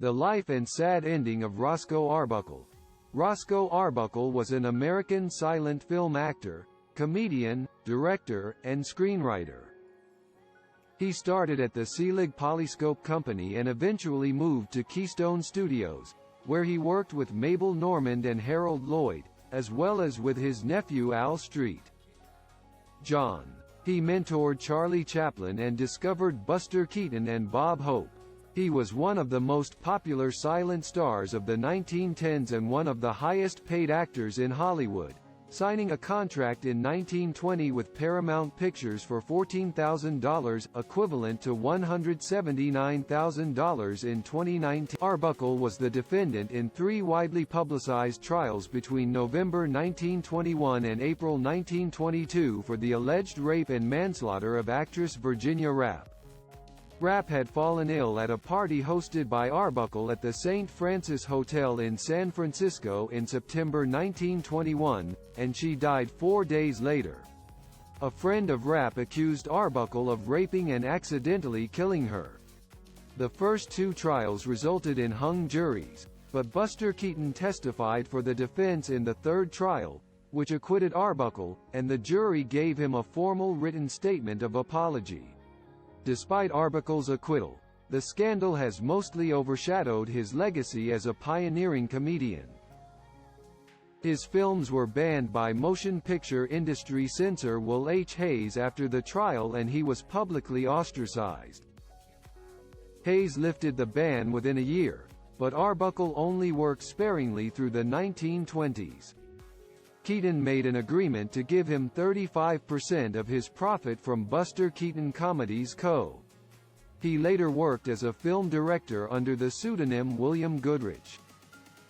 The life and sad ending of Roscoe Arbuckle. Roscoe Arbuckle was an American silent film actor, comedian, director, and screenwriter. He started at the Selig Polyscope Company and eventually moved to Keystone Studios, where he worked with Mabel Normand and Harold Lloyd, as well as with his nephew Al Street. John. He mentored Charlie Chaplin and discovered Buster Keaton and Bob Hope. He was one of the most popular silent stars of the 1910s and one of the highest-paid actors in Hollywood, signing a contract in 1920 with Paramount Pictures for $14,000, equivalent to $179,000 in 2019. Arbuckle was the defendant in three widely publicized trials between November 1921 and April 1922 for the alleged rape and manslaughter of actress Virginia Rappe. Rappe had fallen ill at a party hosted by Arbuckle at the St. Francis Hotel in San Francisco in September 1921, and she died 4 days later. A friend of Rappe accused Arbuckle of raping and accidentally killing her. The first two trials resulted in hung juries, but Buster Keaton testified for the defense in the third trial, which acquitted Arbuckle, and the jury gave him a formal written statement of apology. Despite Arbuckle's acquittal, the scandal has mostly overshadowed his legacy as a pioneering comedian. His films were banned by motion picture industry censor Will H. Hays after the trial and he was publicly ostracized. Hays lifted the ban within a year, but Arbuckle only worked sparingly through the 1920s. Keaton made an agreement to give him 35% of his profit from Buster Keaton Comedies Co. He later worked as a film director under the pseudonym William Goodrich.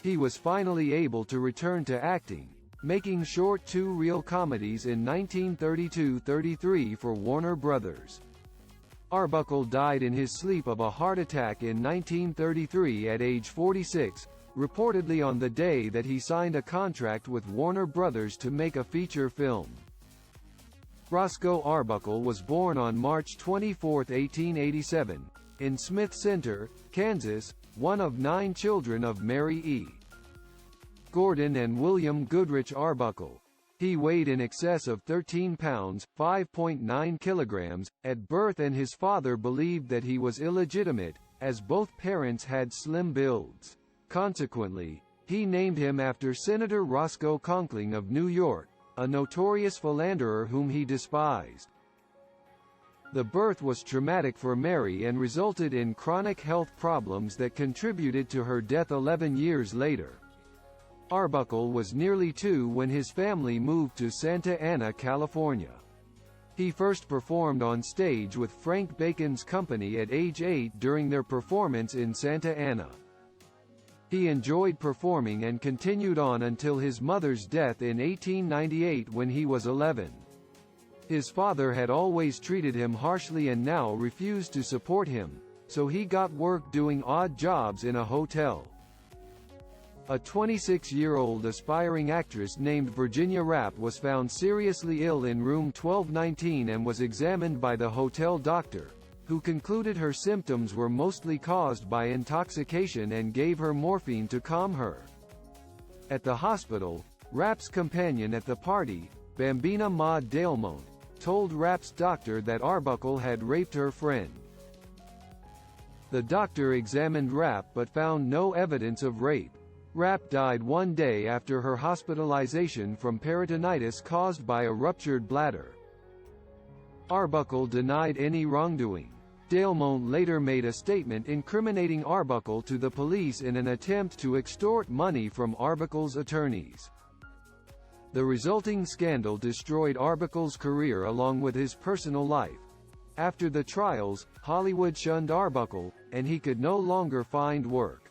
He was finally able to return to acting, making short two-reel comedies in 1932-33 for Warner Brothers. Arbuckle died in his sleep of a heart attack in 1933 at age 46, reportedly on the day that he signed a contract with Warner Brothers to make a feature film. Roscoe Arbuckle was born on March 24, 1887, in Smith Center, Kansas, one of 9 children of Mary E. Gordon and William Goodrich Arbuckle. He weighed in excess of 13 pounds, 5.9 kilograms, at birth, and his father believed that he was illegitimate, as both parents had slim builds. Consequently, he named him after Senator Roscoe Conkling of New York, a notorious philanderer whom he despised. The birth was traumatic for Mary and resulted in chronic health problems that contributed to her death 11 years later. Arbuckle was nearly 2 when his family moved to Santa Ana, California. He first performed on stage with Frank Bacon's company at age 8 during their performance in Santa Ana. He enjoyed performing and continued on until his mother's death in 1898 when he was 11. His father had always treated him harshly and now refused to support him, so he got work doing odd jobs in a hotel. A 26-year-old aspiring actress named Virginia Rappe was found seriously ill in room 1219 and was examined by the hotel doctor, who concluded her symptoms were mostly caused by intoxication and gave her morphine to calm her. At the hospital, Rappe's companion at the party, Bambina Maud Dalemont, told Rappe's doctor that Arbuckle had raped her friend. The doctor examined Rappe but found no evidence of rape. Rappe died 1 day after her hospitalization from peritonitis caused by a ruptured bladder. Arbuckle denied any wrongdoing. Dalemont later made a statement incriminating Arbuckle to the police in an attempt to extort money from Arbuckle's attorneys. The resulting scandal destroyed Arbuckle's career along with his personal life. After the trials, Hollywood shunned Arbuckle, and he could no longer find work.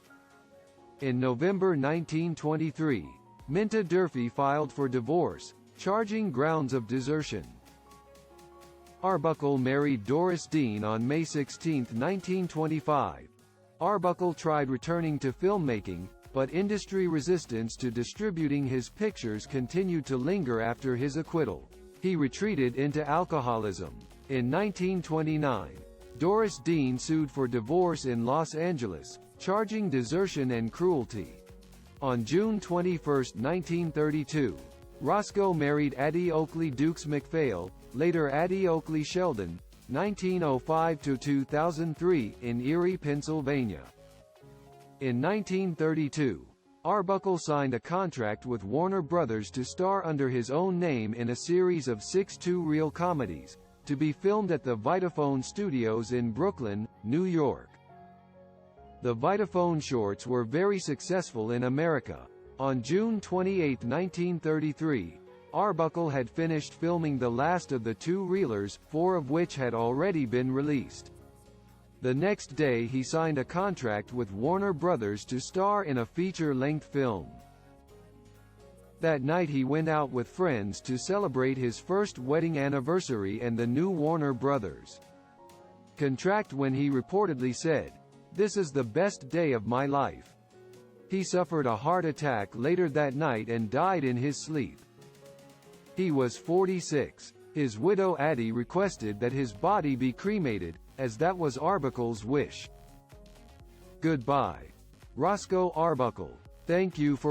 In November 1923, Minta Durfee filed for divorce, charging grounds of desertion. Arbuckle married Doris Dean on May 16, 1925. Arbuckle tried returning to filmmaking, but industry resistance to distributing his pictures continued to linger after his acquittal. He retreated into alcoholism. In 1929, Doris Dean sued for divorce in Los Angeles, charging desertion and cruelty. On June 21, 1932, Roscoe married Addie Oakley Dukes MacPhail, later Addie Oakley Sheldon, 1905–2003, in Erie, Pennsylvania. In 1932, Arbuckle signed a contract with Warner Brothers to star under his own name in a series of 6 two-reel comedies, to be filmed at the Vitaphone Studios in Brooklyn, New York. The Vitaphone shorts were very successful in America. On June 28, 1933, Arbuckle had finished filming the last of the two-reelers, 4 of which had already been released. The next day he signed a contract with Warner Brothers to star in a feature-length film. That night he went out with friends to celebrate his first wedding anniversary and the new Warner Brothers contract when he reportedly said, "This is the best day of my life." He suffered a heart attack later that night and died in his sleep. He was 46. His widow Addie requested that his body be cremated, as that was Arbuckle's wish. Goodbye. Roscoe Arbuckle. Thank you for